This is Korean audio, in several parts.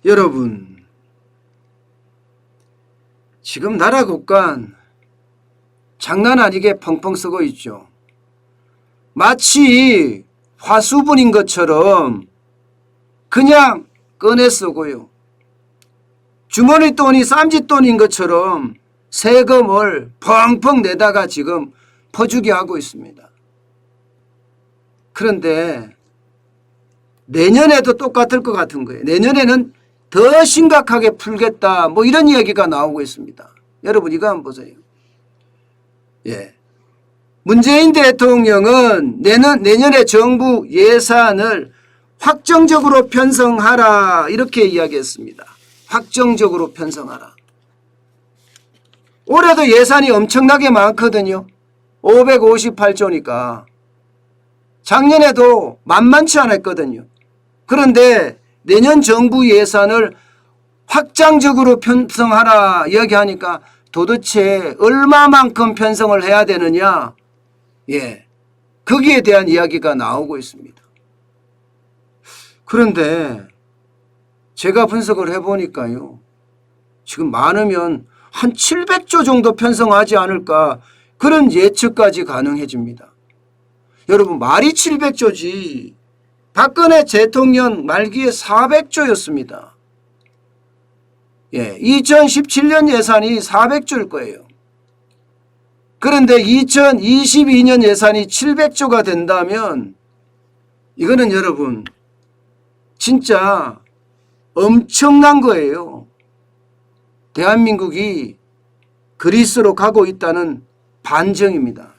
여러분, 지금 나라 국간 장난 아니게 펑펑 쓰고 있죠. 마치 화수분인 것처럼 그냥 꺼내 쓰고요. 주머니 돈이 쌈짓돈인 것처럼 세금을 펑펑 내다가 지금 퍼주게 하고 있습니다. 그런데 내년에도 똑같을 것 같은 거예요. 내년에는 더 심각하게 풀겠다, 뭐 이런 이야기가 나오고 있습니다. 여러분 이거 한번 보세요. 예. 문재인 대통령은 내년에 정부 예산을 확정적으로 편성하라 이렇게 이야기했습니다. 확정적으로 편성하라. 올해도 예산이 엄청나게 많거든요. 558조니까. 작년에도 만만치 않았거든요. 그런데 내년 정부 예산을 확장적으로 편성하라 이야기하니까 도대체 얼마만큼 편성을 해야 되느냐, 예, 거기에 대한 이야기가 나오고 있습니다. 그런데 제가 분석을 해보니까요, 지금 많으면 한 700조 정도 편성하지 않을까, 그런 예측까지 가능해집니다. 여러분, 말이 700조지 박근혜 대통령 말기에 400조였습니다. 예, 2017년 예산이 400조일 거예요. 그런데 2022년 예산이 700조가 된다면 이거는 여러분 진짜 엄청난 거예요. 대한민국이 그리스로 가고 있다는 반증입니다.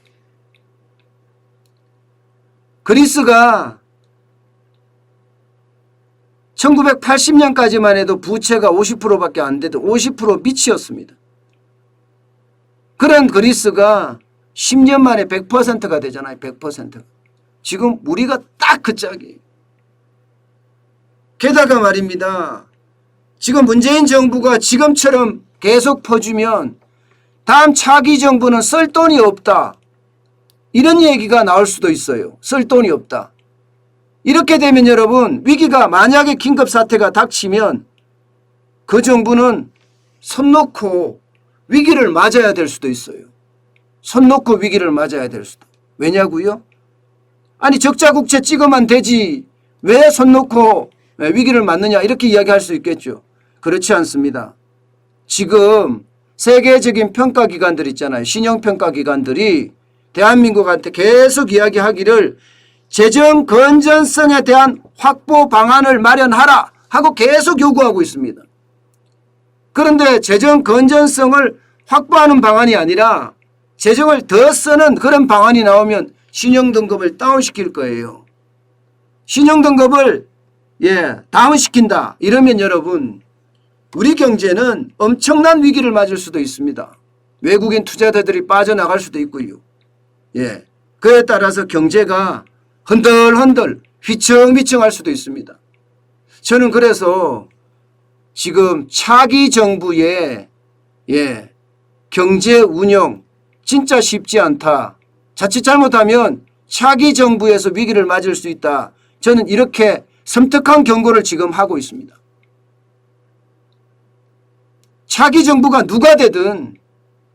그리스가 1980년까지만 해도 부채가 50%밖에 안 되던 50% 밑이었습니다. 그런 그리스가 10년 만에 100%가 되잖아요. 100%가. 지금 우리가 딱 그 짝이에요. 게다가 말입니다. 지금 문재인 정부가 지금처럼 계속 퍼주면 다음 차기 정부는 쓸 돈이 없다, 이런 얘기가 나올 수도 있어요. 쓸 돈이 없다. 이렇게 되면 여러분, 위기가 만약에 긴급사태가 닥치면 그 정부는 손 놓고 위기를 맞아야 될 수도 있어요. 손 놓고 위기를 맞아야 될 수도. 왜냐고요? 아니 적자국채 찍으면 되지 왜 손 놓고 위기를 맞느냐, 이렇게 이야기할 수 있겠죠. 그렇지 않습니다. 지금 세계적인 평가기관들 있잖아요. 신용평가기관들이 대한민국한테 계속 이야기하기를 재정 건전성에 대한 확보 방안을 마련하라 하고 계속 요구하고 있습니다. 그런데 재정 건전성을 확보하는 방안이 아니라 재정을 더 쓰는 그런 방안이 나오면 신용등급을 다운시킬 거예요. 신용등급을 다운시킨다 이러면 여러분, 우리 경제는 엄청난 위기를 맞을 수도 있습니다. 외국인 투자자들이 빠져나갈 수도 있고요. 그에 따라서 경제가 흔들흔들 휘청휘청할 수도 있습니다. 저는 그래서 지금 차기 정부의 경제 운영 진짜 쉽지 않다. 자칫 잘못하면 차기 정부에서 위기를 맞을 수 있다. 저는 이렇게 섬뜩한 경고를 지금 하고 있습니다. 차기 정부가 누가 되든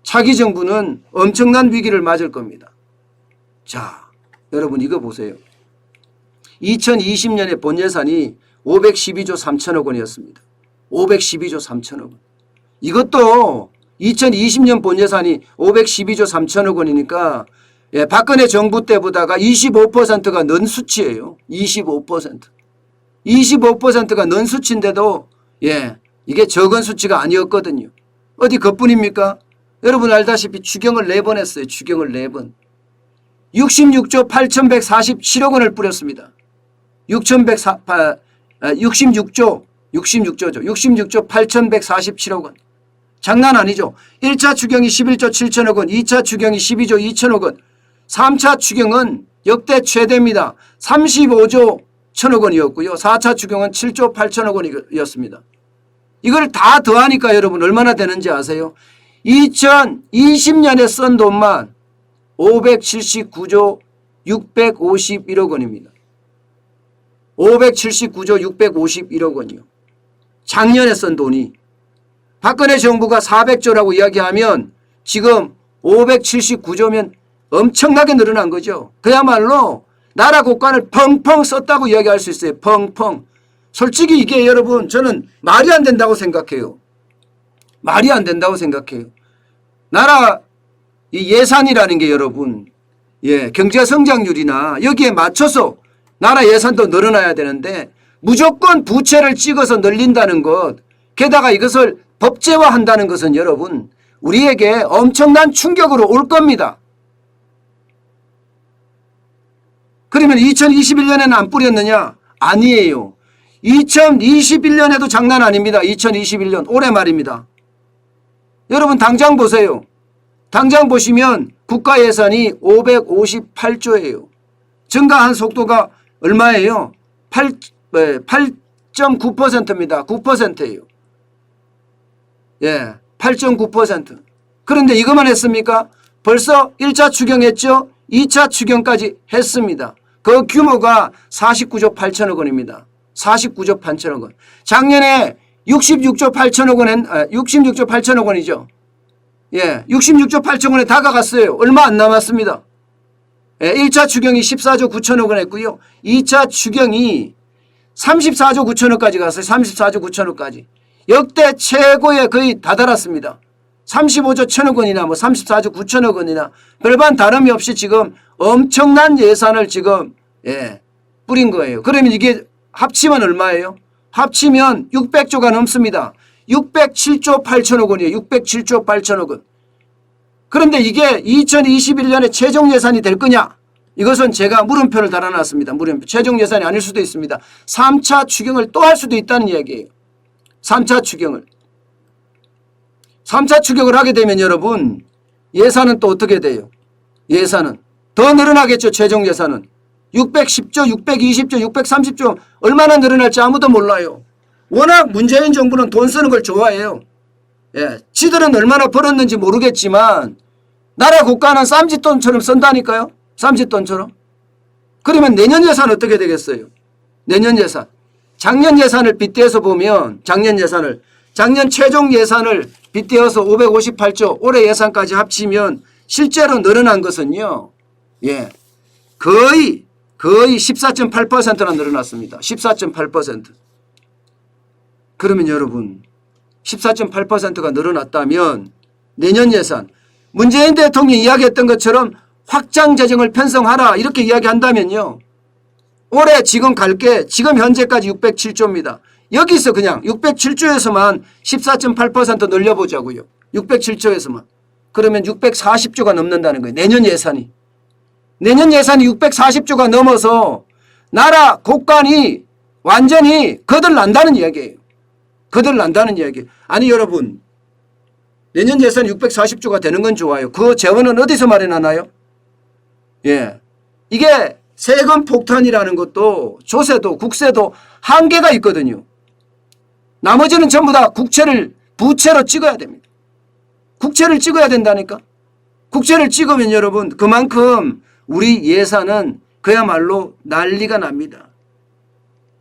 차기 정부는 엄청난 위기를 맞을 겁니다. 자, 여러분 이거 보세요. 2020년에 본 예산이 512조 3천억 원이었습니다. 512조 3천억 원. 이것도 2020년 본 예산이 512조 3천억 원이니까 박근혜 정부 때보다가 25%가 는 수치예요. 25%. 25%가 는 수치인데도 이게 적은 수치가 아니었거든요. 어디 그뿐입니까? 여러분 알다시피 추경을 4번 했어요. 추경을 4번. 66조 8,147억 원을 뿌렸습니다. 66조 8,147억 원. 장난 아니죠. 1차 추경이 11조 7천억 원, 2차 추경이 12조 2천억 원, 3차 추경은 역대 최대입니다. 35조 1천억 원이었고요. 4차 추경은 7조 8천억 원이었습니다. 이걸 다 더하니까 여러분 얼마나 되는지 아세요? 2020년에 쓴 돈만 579조 651억 원입니다. 579조 651억 원이요. 작년에 쓴 돈이. 박근혜 정부가 400조라고 이야기하면 지금 579조면 엄청나게 늘어난 거죠. 그야말로 나라 국간을 펑펑 썼다고 이야기할 수 있어요. 펑펑. 솔직히 이게 여러분 저는 말이 안 된다고 생각해요. 말이 안 된다고 생각해요. 나라 이 예산이라는 게 여러분 경제 성장률이나 여기에 맞춰서 나라 예산도 늘어나야 되는데 무조건 부채를 찍어서 늘린다는 것, 게다가 이것을 법제화한다는 것은 여러분 우리에게 엄청난 충격으로 올 겁니다. 그러면 2021년에는 안 뿌렸느냐? 아니에요. 2021년에도 장난 아닙니다. 2021년 올해 말입니다. 여러분 당장 보세요. 당장 보시면 국가 예산이 558조예요. 증가한 속도가 얼마예요? 8.9%입니다. 9%예요. 예, 8.9%. 그런데 이것만 했습니까? 벌써 1차 추경했죠? 2차 추경까지 했습니다. 그 규모가 49조 8천억 원입니다. 49조 8천억 원. 작년에 66조 8천억 원, 66조 8천억 원이죠. 예, 66조 8천억 원에 다가갔어요. 얼마 안 남았습니다. 예, 1차 추경이 14조 9천억 원 했고요. 2차 추경이 34조 9천억까지 갔어요. 34조 9천억까지. 역대 최고에 거의 다다랐습니다. 35조 1천억 원이나 34조 9천억 원이나 별반 다름이 없이 지금 엄청난 예산을 지금 뿌린 거예요. 그러면 이게 합치면 얼마예요? 합치면 600조가 넘습니다. 607조 8천억 원이에요. 607조 8천억 원. 그런데 이게 2021년에 최종 예산이 될 거냐? 이것은 제가 물음표를 달아놨습니다. 물음표. 최종 예산이 아닐 수도 있습니다. 3차 추경을 또 할 수도 있다는 이야기예요. 3차 추경을. 3차 추경을 하게 되면 여러분 예산은 또 어떻게 돼요? 예산은 더 늘어나겠죠. 최종 예산은 610조, 620조, 630조 얼마나 늘어날지 아무도 몰라요. 워낙 문재인 정부는 돈 쓰는 걸 좋아해요. 예, 지들은 얼마나 벌었는지 모르겠지만 나라 국가는 쌈짓돈처럼 쓴다니까요. 쌈짓돈처럼. 그러면 내년 예산 어떻게 되겠어요? 내년 예산. 작년 예산을 빗대어서 보면 작년 최종 예산을 빗대어서 558조 올해 예산까지 합치면 실제로 늘어난 것은요. 예, 거의 14.8%나 늘어났습니다. 14.8%. 그러면 여러분 14.8%가 늘어났다면 내년 예산 문재인 대통령이 이야기했던 것처럼 확장 재정을 편성하라 이렇게 이야기한다면요. 올해 지금 지금 현재까지 607조입니다. 여기서 그냥 607조에서만 14.8% 늘려보자고요. 607조에서만. 그러면 640조가 넘는다는 거예요. 내년 예산이 640조가 넘어서 나라 국간이 완전히 거들난다는 이야기예요. 거들난다는 이야기예요. 아니 여러분 내년 예산 640조가 되는 건 좋아요. 그 재원은 어디서 마련하나요? 예, 이게 세금 폭탄이라는 것도 조세도 국세도 한계가 있거든요. 나머지는 전부 다 부채로 찍어야 됩니다. 국채를 찍어야 된다니까. 국채를 찍으면 여러분 그만큼 우리 예산은 그야말로 난리가 납니다.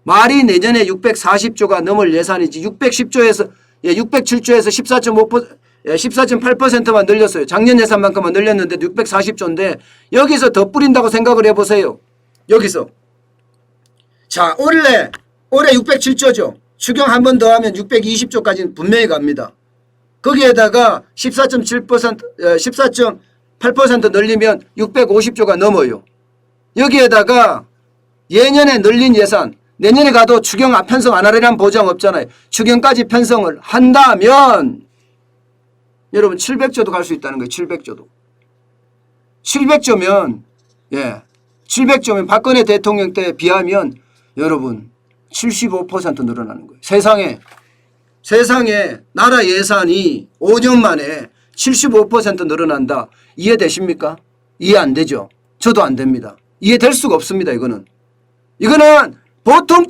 말이 내년에 640조가 넘을 예산이지 607조에서 14.8%만 늘렸어요. 작년 예산만큼만 늘렸는데 640조인데 여기서 더 뿌린다고 생각을 해보세요. 여기서. 자, 올해 607조죠. 추경 한 번 더 하면 620조까지는 분명히 갑니다. 거기에다가 14.8% 늘리면 650조가 넘어요. 여기에다가 예년에 늘린 예산 내년에 가도 추경 편성 안 하리란 보장 없잖아요. 추경까지 편성을 한다면 여러분 700조도 갈 수 있다는 거예요. 700조도. 700조면 박근혜 대통령 때에 비하면 여러분 75% 늘어나는 거예요. 세상에 나라 예산이 5년 만에 75% 늘어난다. 이해되십니까? 이해 안 되죠. 저도 안 됩니다. 이해될 수가 없습니다. 이거는 보통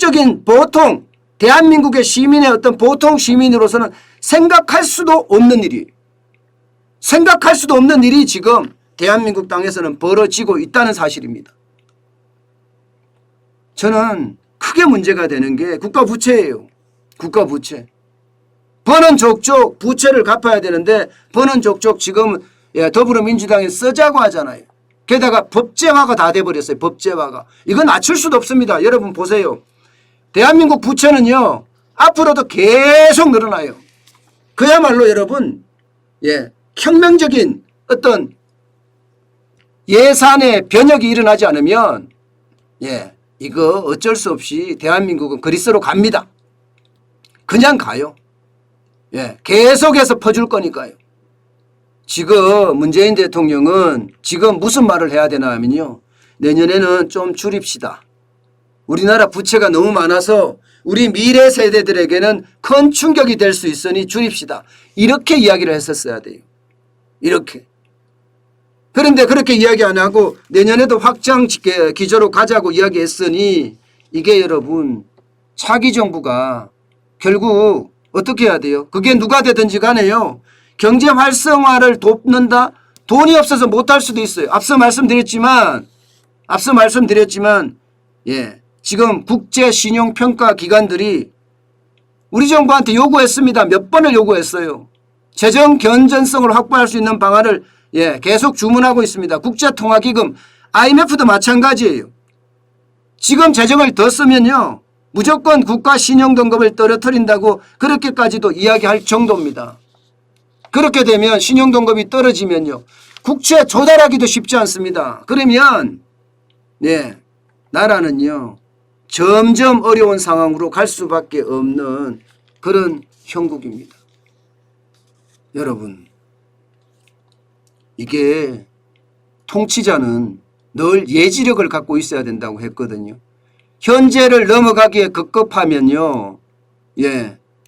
대한민국의 시민의 어떤 보통 시민으로서는 생각할 수도 없는 일이에요. 생각할 수도 없는 일이 지금 대한민국 땅에서는 벌어지고 있다는 사실입니다. 저는 크게 문제가 되는 게 국가 부채예요. 국가 부채. 버는 족족 부채를 갚아야 되는데 버는 족족 지금 더불어민주당이 쓰자고 하잖아요. 게다가 법제화가 다 돼버렸어요. 법제화가. 이건 낮출 수도 없습니다. 여러분 보세요. 대한민국 부채는요. 앞으로도 계속 늘어나요. 그야말로 여러분 혁명적인 어떤 예산의 변혁이 일어나지 않으면 이거 어쩔 수 없이 대한민국은 그리스로 갑니다. 그냥 가요. 계속해서 퍼줄 거니까요. 지금 문재인 대통령은 지금 무슨 말을 해야 되나 하면요. 내년에는 좀 줄입시다. 우리나라 부채가 너무 많아서 우리 미래 세대들에게는 큰 충격이 될 수 있으니 줄입시다. 이렇게 이야기를 했었어야 돼요. 이렇게. 그런데 그렇게 이야기 안 하고 내년에도 확장 기조로 가자고 이야기했으니 이게 여러분 차기 정부가 결국 어떻게 해야 돼요? 그게 누가 되든지 간에요. 경제 활성화를 돕는다? 돈이 없어서 못할 수도 있어요. 앞서 말씀드렸지만 지금 국제 신용평가 기관들이 우리 정부한테 요구했습니다. 몇 번을 요구했어요. 재정 건전성을 확보할 수 있는 방안을 계속 주문하고 있습니다. 국제통화기금 IMF도 마찬가지예요. 지금 재정을 더 쓰면요. 무조건 국가 신용등급을 떨어뜨린다고 그렇게까지도 이야기할 정도입니다. 그렇게 되면 신용등급이 떨어지면요. 국채 조달하기도 쉽지 않습니다. 그러면 나라는요. 점점 어려운 상황으로 갈 수밖에 없는 그런 형국입니다. 여러분 이게 통치자는 늘 예지력을 갖고 있어야 된다고 했거든요. 현재를 넘어가기에 급급하면요.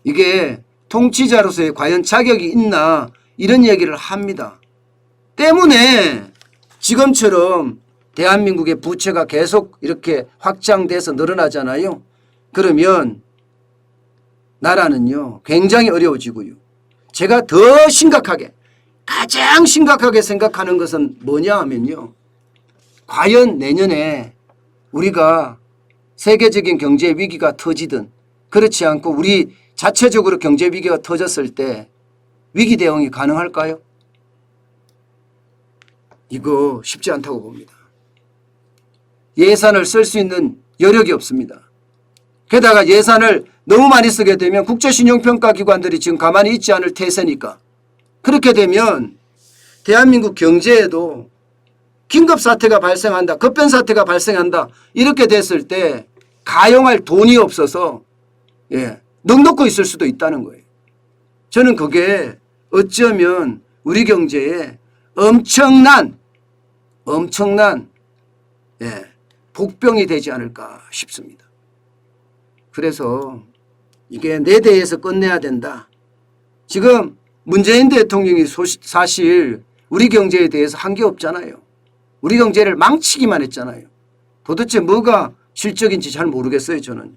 이게 통치자로서의 과연 자격이 있나 이런 얘기를 합니다. 때문에 지금처럼 대한민국의 부채가 계속 이렇게 확장돼서 늘어나잖아요. 그러면 나라는요. 굉장히 어려워지고요. 제가 더 심각하게 가장 심각하게 생각하는 것은 뭐냐 하면요. 과연 내년에 우리가 세계적인 경제 위기가 터지든 그렇지 않고 우리 자체적으로 경제 위기가 터졌을 때 위기 대응이 가능할까요? 이거 쉽지 않다고 봅니다. 예산을 쓸 수 있는 여력이 없습니다. 게다가 예산을 너무 많이 쓰게 되면 국제신용평가기관들이 지금 가만히 있지 않을 태세니까 그렇게 되면 대한민국 경제에도 긴급사태가 발생한다. 급변사태가 발생한다. 이렇게 됐을 때 가용할 돈이 없어서 넉넉고 있을 수도 있다는 거예요. 저는 그게 어쩌면 우리 경제에 엄청난 복병이 되지 않을까 싶습니다. 그래서 이게 내 대에서 끝내야 된다. 지금 문재인 대통령이 사실 우리 경제에 대해서 한 게 없잖아요. 우리 경제를 망치기만 했잖아요. 도대체 뭐가 실적인지 잘 모르겠어요. 저는.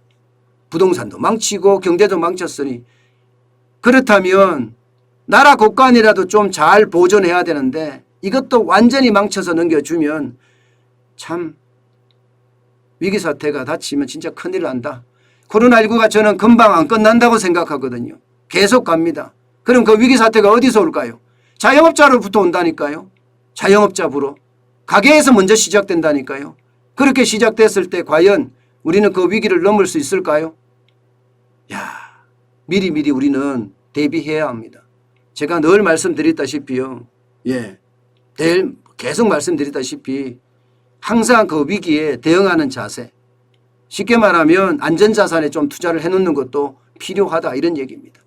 부동산도 망치고 경제도 망쳤으니 그렇다면 나라 국간이라도 좀 잘 보존해야 되는데 이것도 완전히 망쳐서 넘겨주면 참 위기사태가 닥치면 진짜 큰일 난다. 코로나19가 저는 금방 안 끝난다고 생각하거든요. 계속 갑니다. 그럼 그 위기사태가 어디서 올까요? 자영업자로부터 온다니까요. 자영업자부로. 가게에서 먼저 시작된다니까요. 그렇게 시작됐을 때 과연 우리는 그 위기를 넘을 수 있을까요? 미리미리 우리는 대비해야 합니다. 제가 늘 말씀드렸다시피요. 계속 말씀드렸다시피 항상 그 위기에 대응하는 자세. 쉽게 말하면 안전자산에 좀 투자를 해놓는 것도 필요하다 이런 얘기입니다.